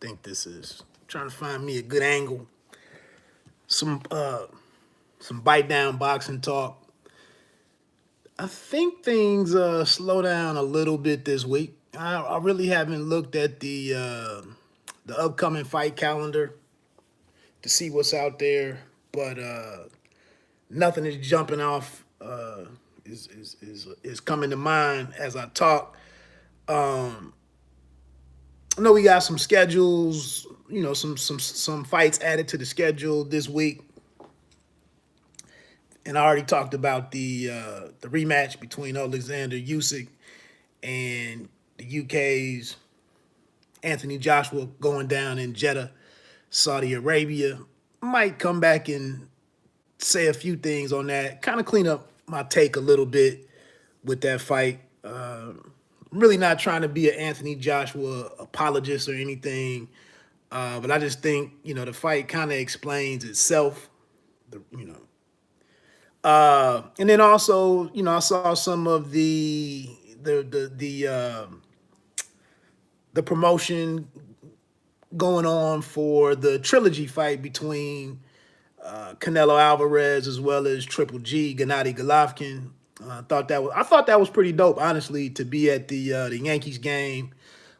think this is. Trying to find me a good angle. Some bite down boxing talk. I think things slow down a little bit this week. I really haven't looked at the upcoming fight calendar to see what's out there, but nothing is jumping off. Is coming to mind as I talk. I know we got some schedules, some fights added to the schedule this week, and I already talked about the rematch between Alexander Usyk and the UK's Anthony Joshua going down in Jeddah, Saudi Arabia. Might come back and say a few things on that, kind of clean up my take a little bit with that fight. I'm really not trying to be an Anthony Joshua apologist or anything, but I just think the fight kind of explains itself. And then also I saw some of the promotion going on for the trilogy fight between Canelo Alvarez as well as Triple G, Gennady Golovkin. I thought that was pretty dope, honestly, to be at the Yankees game.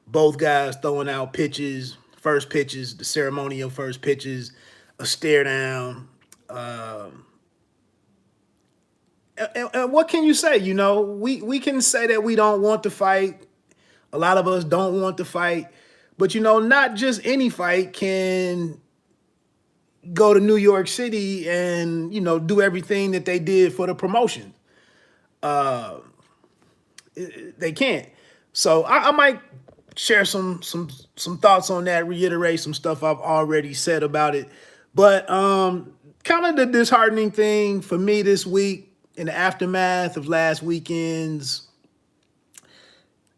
Both guys throwing out pitches, first pitches, the ceremonial first pitches, a stare down. And what can you say? We can say that we don't want to fight. A lot of us don't want to fight, but not just any fight can go to New York City and do everything that they did for the promotion. They can't. So I might share some thoughts on that, reiterate some stuff I've already said about it. But kind of the disheartening thing for me this week in the aftermath of last weekend's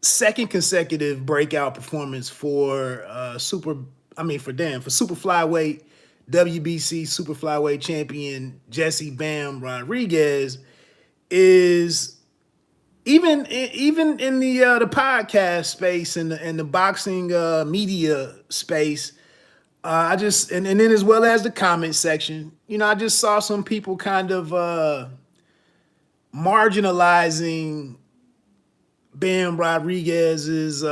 second consecutive breakout performance for super flyweight WBC super flyweight champion Jesse Bam Rodriguez is even in the podcast space and the boxing media space. I just and then as well as the comment section, I just saw some people kind of marginalizing Bam Rodriguez's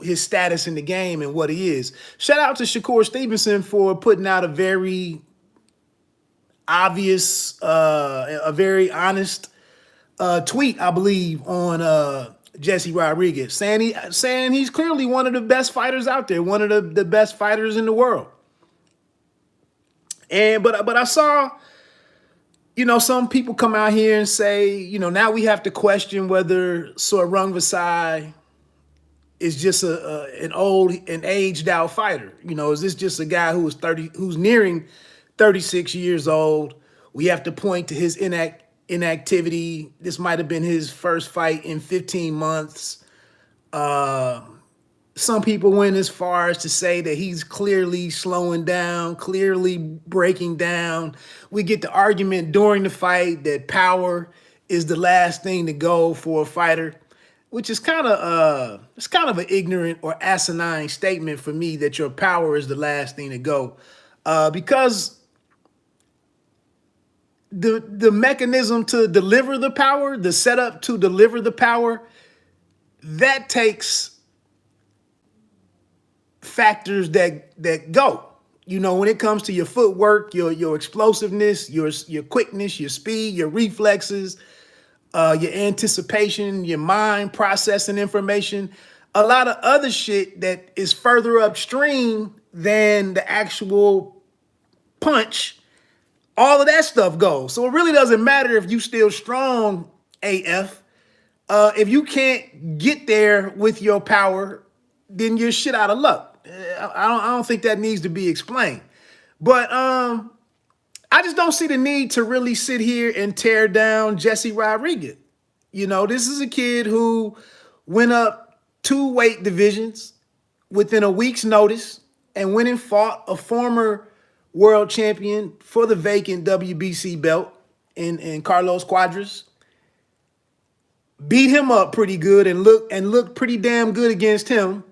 his status in the game and what he is. Shout out to Shakur Stevenson for putting out a very obvious, a very honest tweet, I believe, on Jesse Rodriguez, saying he's clearly one of the best fighters out there, one of the best fighters in the world. But I saw some people come out here and say, now we have to question whether Sor Rungvisai is just an aged out fighter. Is this just a guy who's nearing 36 years old? We have to point to his inactivity. This might have been his first fight in 15 months. Some people went as far as to say that he's clearly slowing down, clearly breaking down. We get the argument during the fight that power is the last thing to go for a fighter, which is kind of an ignorant or asinine statement for me, that your power is the last thing to go, because the mechanism to deliver the power, the setup to deliver the power, that takes factors that go. When it comes to your footwork, your explosiveness, your quickness, your speed, your reflexes, your anticipation, your mind processing information, a lot of other shit that is further upstream than the actual punch, all of that stuff goes. So it really doesn't matter if you still strong AF. If you can't get there with your power, then you're shit out of luck. I don't think that needs to be explained. But I just don't see the need to really sit here and tear down Jesse Rodriguez. This is a kid who went up 2 weight divisions within a week's notice and went and fought a former world champion for the vacant WBC belt in Carlos Cuadras. Beat him up pretty good and looked pretty damn good against him.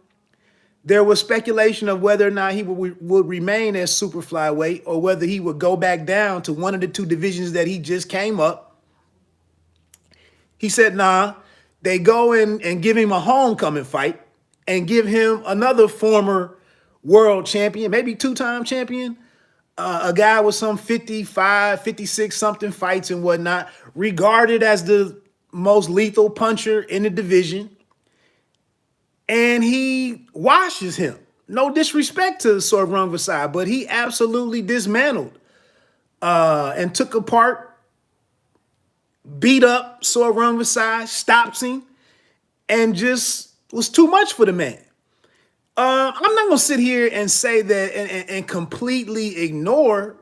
There was speculation of whether or not he would remain as super flyweight or whether he would go back down to one of the two divisions that he just came up. He said, nah, they go in and give him a homecoming fight and give him another former world champion, maybe two-time champion, a guy with some 55, 56 something fights and whatnot, regarded as the most lethal puncher in the division. And he washes him. No disrespect to Sor Rungvisai, but he absolutely dismantled and took apart, beat up Sor Rungvisai, stops him, and just was too much for the man. I'm not going to sit here and say that and completely ignore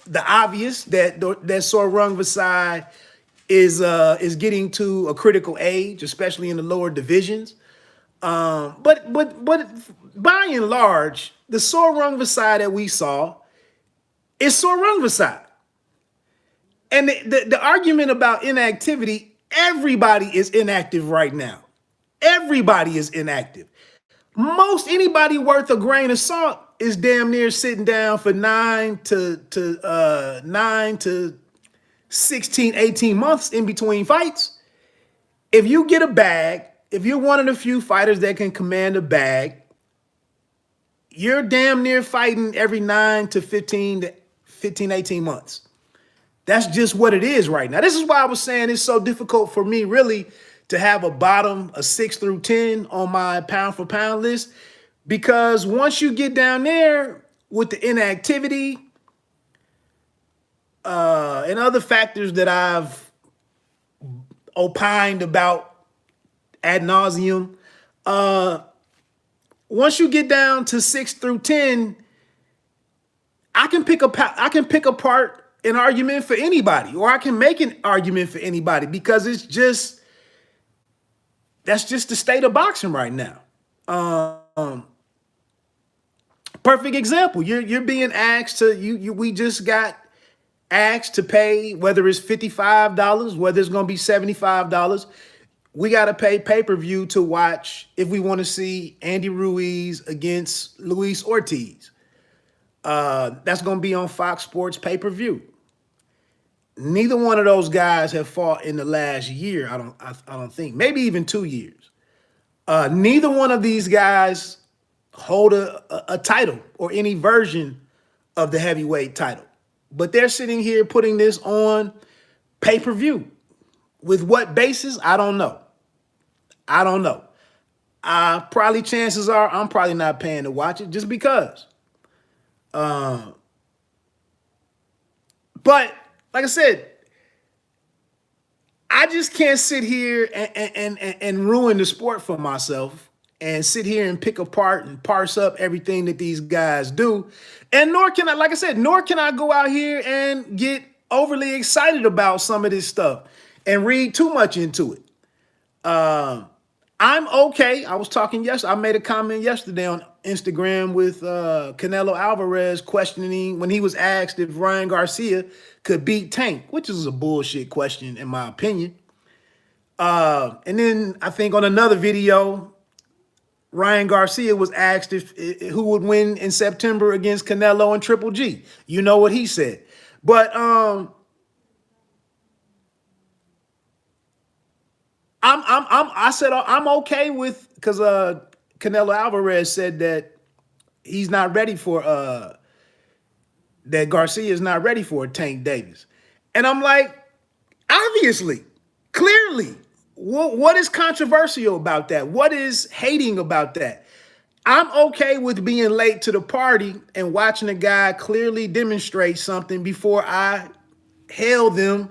the obvious that Sor Rungvisai is getting to a critical age, especially in the lower divisions. But by and large, the Sor Rungvisai that we saw is Sor Rungvisai. And the argument about inactivity, everybody is inactive right now. Everybody is inactive. Most anybody worth a grain of salt is damn near sitting down for 9 to 16, 18 months in between fights. If you get a bag, if you're one of the few fighters that can command a bag, you're damn near fighting every 9 to 15, 18 months. That's just what it is right now. This is why I was saying it's so difficult for me really to have a bottom, a 6 through 10 on my pound for pound list, because once you get down there with the inactivity and other factors that I've opined about ad nauseum, once you get down to 6 through 10, I can pick apart an argument for anybody, or I can make an argument for anybody, because that's just the state of boxing right now. Perfect example. You're being asked to we just got asked to pay, whether it's $55, whether it's going to be $75. We got to pay pay-per-view to watch if we want to see Andy Ruiz against Luis Ortiz. That's going to be on Fox Sports pay-per-view. Neither one of those guys have fought in the last year. I don't think, maybe even 2 years. Neither one of these guys hold a title or any version of the heavyweight title, but they're sitting here putting this on pay-per-view. With what basis? I don't know. Probably chances are I'm probably not paying to watch it just because. But like I said, I just can't sit here and ruin the sport for myself and sit here and pick apart and parse up everything that these guys do. And nor can I go out here and get overly excited about some of this stuff and read too much into it. I'm okay. I was talking yesterday. I made a comment yesterday on Instagram with Canelo Alvarez questioning when he was asked if Ryan Garcia could beat Tank, which is a bullshit question in my opinion. And then I think on another video, Ryan Garcia was asked if who would win in September against Canelo and Triple G. You know what he said. But I said I'm okay with, because Canelo Alvarez said that he's not ready for that Garcia is not ready for Tank Davis. And I'm like, obviously, clearly, what is controversial about that? What is hating about that? I'm okay with being late to the party and watching a guy clearly demonstrate something before I hail them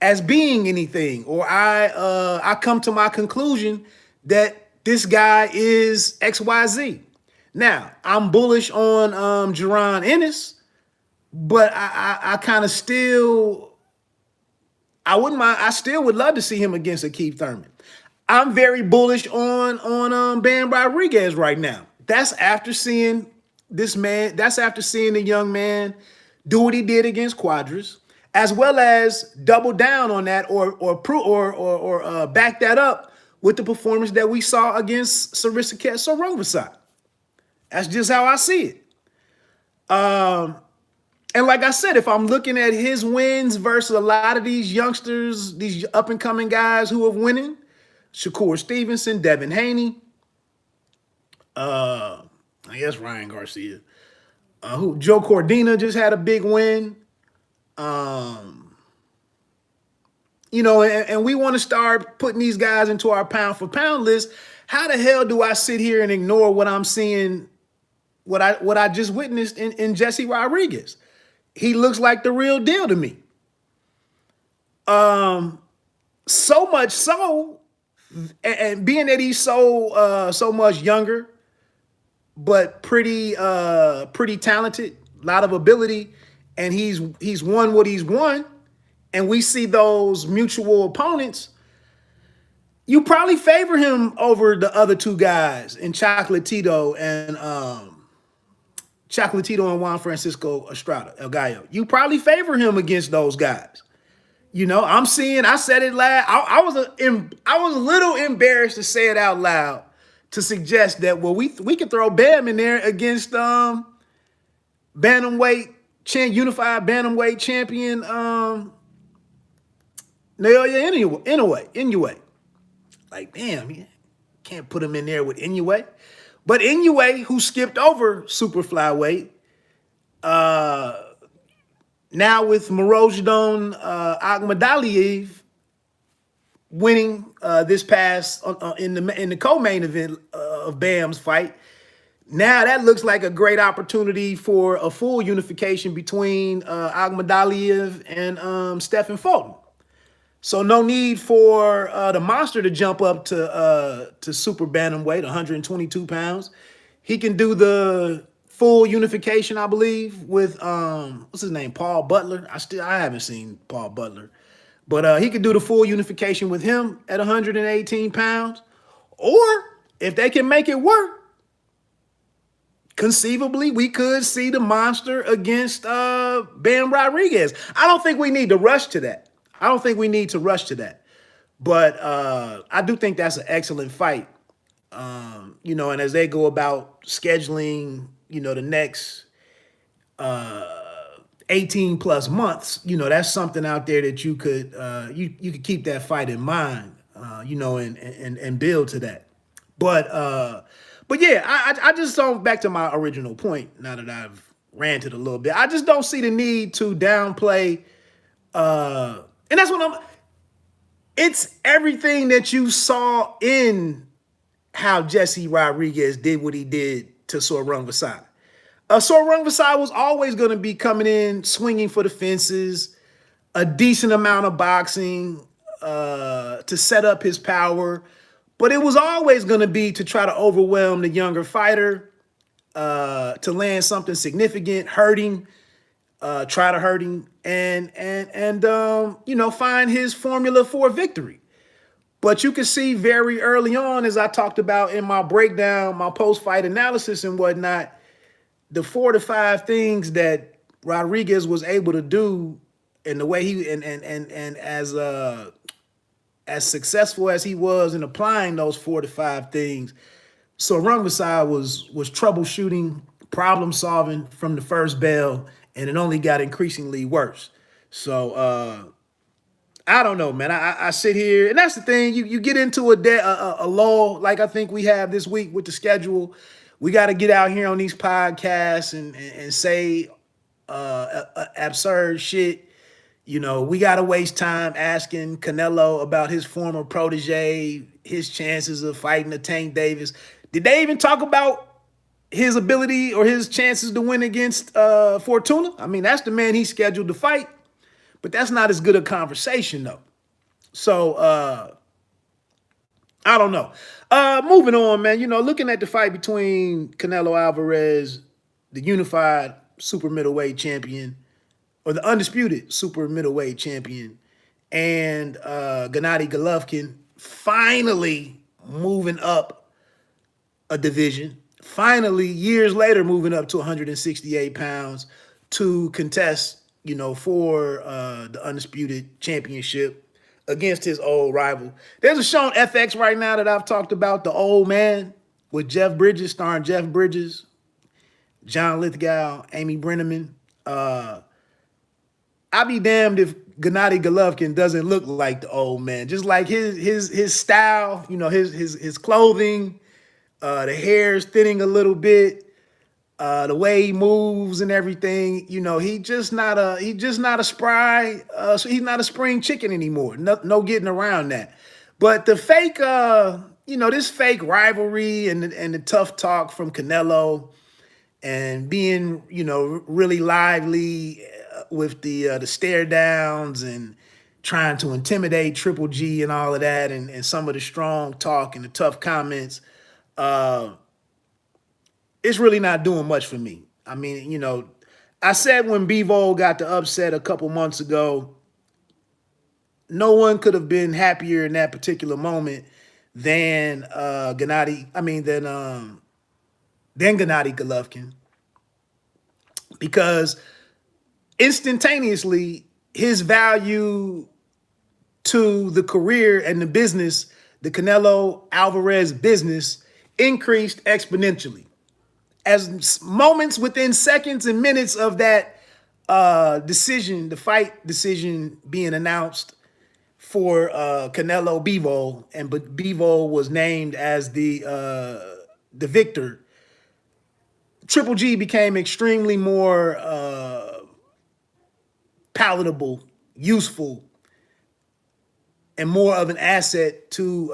as being anything, or I come to my conclusion that this guy is XYZ. Now, I'm bullish on Jaron Ennis, but I kind of still, I wouldn't mind. I still would love to see him against Akeem Thurman. I'm very bullish on Bam Rodriguez right now. That's after seeing this man. That's after seeing the young man do what he did against Quadras, as well as double down on that or back that up with the performance that we saw against Sor Rungvisai. That's just how I see it. And like I said, if I'm looking at his wins versus a lot of these youngsters, these up and coming guys who are winning, Shakur Stevenson, Devin Haney, I guess Ryan Garcia, who Joe Cordina just had a big win. And we want to start putting these guys into our pound for pound list. How the hell do I sit here and ignore what I'm seeing, what I just witnessed in Jesse Rodriguez? He looks like the real deal to me. So much so, and being that he's so much younger, but pretty talented, a lot of ability, and he's won what he's won, and we see those mutual opponents. You probably favor him over the other two guys in Chocolatito and Juan Francisco Estrada, El Gallo. You probably favor him against those guys. I said it loud. I was a little embarrassed to say it out loud to suggest that, well, we could throw Bam in there against unified bantamweight champion Naoya Inoue. Like, damn, you can't put him in there with Inoue. But Inoue, who skipped over super flyweight, now with Mirojdon Akhmadaliev winning this past in the co-main event of Bam's fight. Now that looks like a great opportunity for a full unification between Akhmadaliev and Stephen Fulton. So no need for the monster to jump up to super bantamweight, 122 pounds. He can do the full unification, I believe, with what's his name, Paul Butler. I haven't seen Paul Butler, but he could do the full unification with him at 118 pounds. Or if they can make it work, conceivably we could see the monster against Bam Rodriguez. I don't think we need to rush to that. But I do think that's an excellent fight. And as they go about scheduling, the next 18 plus months, that's something out there that you could you could keep that fight in mind, and build to that. But yeah, I just don't, back to my original point, now that I've ranted a little bit, I just don't see the need to downplay, and that's what it's everything that you saw in how Jesse Rodriguez did what he did to Sor Rungvisai. Sor Rungvisai was always going to be coming in, swinging for the fences, a decent amount of boxing to set up his power. But it was always going to be to try to overwhelm the younger fighter, to land something significant, try to hurt him, and find his formula for victory. But you can see very early on, as I talked about in my breakdown, my post-fight analysis and whatnot, the 4 to 5 things that Rodriguez was able to do, and the way he and as successful as he was in applying those 4 to 5 things. So Rungvisai was troubleshooting, problem solving from the first bell, and it only got increasingly worse. So I don't know, man. I sit here, and that's the thing. You get into a lull, like I think we have this week with the schedule. We got to get out here on these podcasts and say absurd shit. We got to waste time asking Canelo about his former protege, his chances of fighting a Tank Davis. Did they even talk about his ability or his chances to win against Fortuna? I mean, that's the man he's scheduled to fight, but that's not as good a conversation, though. So, I don't know. Moving on, man. Looking at the fight between Canelo Alvarez, the unified super middleweight champion, or the undisputed super middleweight champion, and Gennady Golovkin finally moving up a division, finally years later moving up to 168 pounds to contest, for the undisputed championship against his old rival. There's a show on FX right now that I've talked about, The Old Man, with Jeff Bridges, starring Jeff Bridges. John Lithgow, Amy Brenneman. Uh, I'll be damned if Gennady Golovkin doesn't look like the old man. Just like his style, you know, his clothing, the hair's thinning a little bit, the way he moves and everything. You know, he just not a spry. So he's not a spring chicken anymore. No getting around that. But the fake, you know, this fake rivalry and the tough talk from Canelo and being, you know, really lively with the stare downs and trying to intimidate Triple G and all of that, and some of the strong talk and the tough comments, it's really not doing much for me. I mean, you know, I said when Bivol got the upset a couple months ago, no one could have been happier in that particular moment than Gennady Golovkin, because instantaneously his value to the career and the business, the Canelo Alvarez business, increased exponentially. As moments within seconds and minutes of that decision, the fight decision being announced for Canelo Bivol, and but Bivol was named as the victor, Triple G became extremely more palatable, useful, and more of an asset to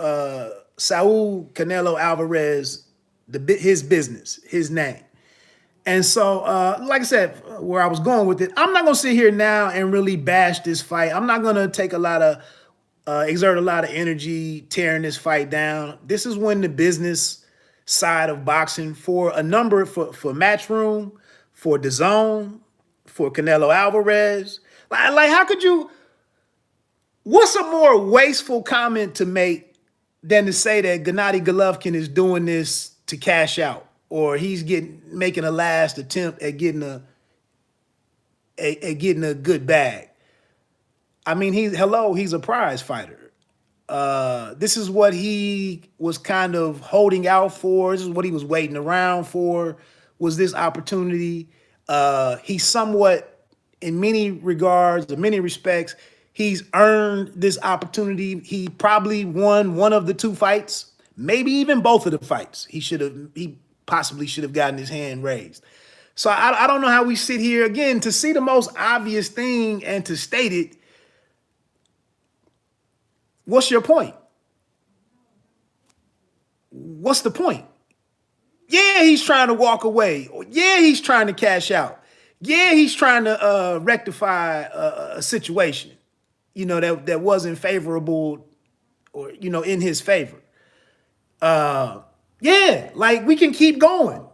Saul Canelo Alvarez, his business, his name. And so, like I said, where I was going with it, I'm not going to sit here now and really bash this fight. I'm not going to take exert a lot of energy tearing this fight down. This is when the business side of boxing for Matchroom, for DAZN, for Canelo Alvarez. Like how could you, what's a more wasteful comment to make than to say that Gennady Golovkin is doing this to cash out, or he's making a last attempt at getting a good bag? I mean, he's a prize fighter. This is what he was kind of holding out for. This is what he was waiting around for, was this opportunity. He somewhat, in many regards, in many respects, he's earned this opportunity. He probably won one of the two fights, maybe even both of the fights. He possibly should have gotten his hand raised. So I don't know how we sit here again to see the most obvious thing and to state it. What's your point? What's the point? Yeah, he's trying to walk away. Yeah, he's trying to cash out. Yeah, he's trying to rectify a situation, you know, that wasn't favorable, or, you know, in his favor. Yeah, like we can keep going.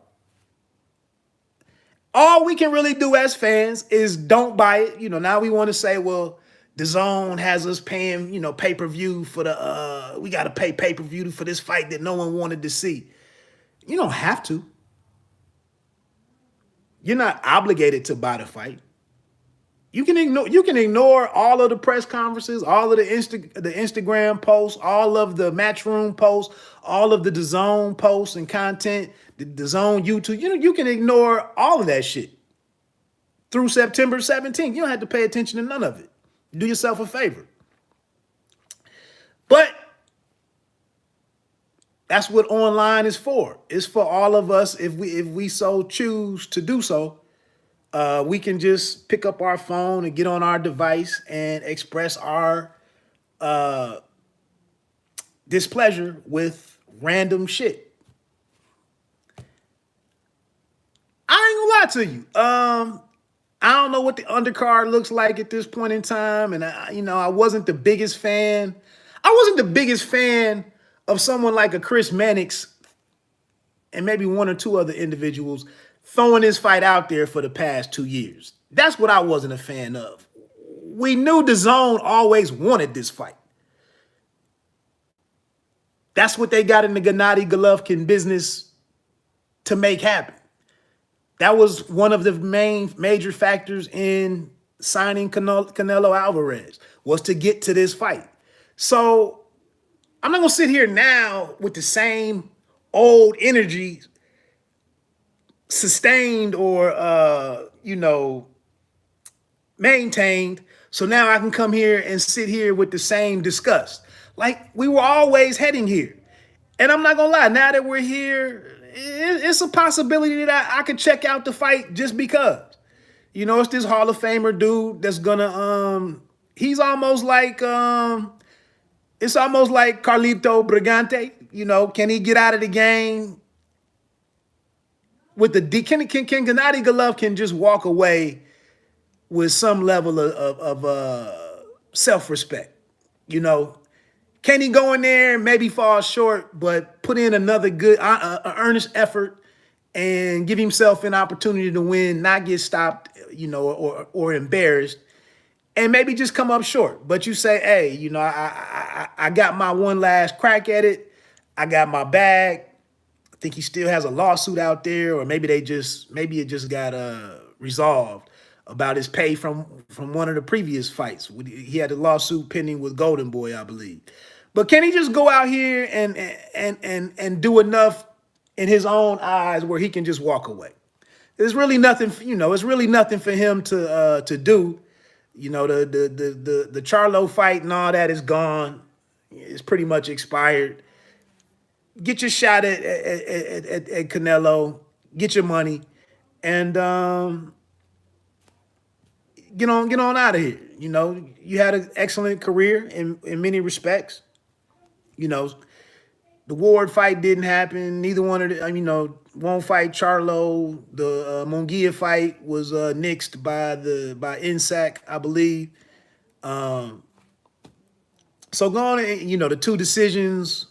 All we can really do as fans is don't buy it. You know, now we want to say, well, DAZN has us paying, you know, pay-per-view for we got to pay pay-per-view for this fight that no one wanted to see. You don't have to. You're not obligated to buy the fight. You can ignore all of the press conferences, all of the Instagram posts, all of the Matchroom posts, all of the DAZN posts and content, the DAZN YouTube. You know, you can ignore all of that shit through September 17th. You don't have to pay attention to none of it. Do yourself a favor. But that's what online is for. It's for all of us. If we so choose to do so, we can just pick up our phone and get on our device and express our displeasure with random shit. I ain't gonna lie to you. I don't know what the undercard looks like at this point in time, and I wasn't the biggest fan. I wasn't the biggest fan of someone like a Chris Mannix and maybe one or two other individuals throwing this fight out there for the past 2 years. That's what I wasn't a fan of. We knew DAZN always wanted this fight. That's what they got in the Gennady Golovkin business to make happen. That was one of the major factors in signing Canelo Alvarez, was to get to this fight. So I'm not going to sit here now with the same old energy sustained or maintained. So now I can come here and sit here with the same disgust. Like we were always heading here. And I'm not gonna lie, now that we're here, it's a possibility that I could check out the fight just because. It's this Hall of Famer dude that's gonna he's almost like it's almost like Carlito Brigante. Can he get out of the game with the can Gennady Golovkin just walk away with some level of self-respect? Can he go in there and maybe fall short, but put in another good, earnest effort and give himself an opportunity to win, not get stopped, or embarrassed, and maybe just come up short? But you say, hey, I got my one last crack at it. I got my bag. I think he still has a lawsuit out there, or maybe it just got resolved about his pay from one of the previous fights. He had a lawsuit pending with Golden Boy, I believe. But can he just go out here and do enough in his own eyes where he can just walk away? There's really nothing, it's really nothing for him to do. The Charlo fight and all that is gone. It's pretty much expired. Get your shot at Canelo. Get your money, and get on out of here. You had an excellent career in many respects. The Ward fight didn't happen. Neither one of the, won't fight Charlo. The Munguia fight was nixed by INSAC, I believe. So going, the two decisions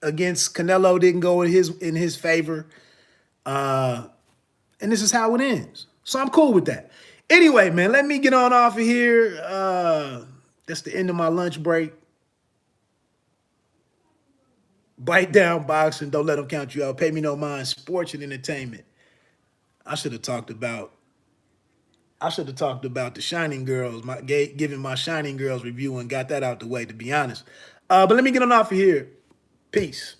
against Canelo didn't go in his favor. And this is how it ends. So I'm cool with that. Anyway, man, let me get on off of here. That's the end of my lunch break. Bite down boxing. Don't let them count you out. Pay me no mind. Sports and entertainment. I should have talked about the Shining Girls, giving my Shining Girls review and got that out the way, to be honest. But let me get on off of here. Peace.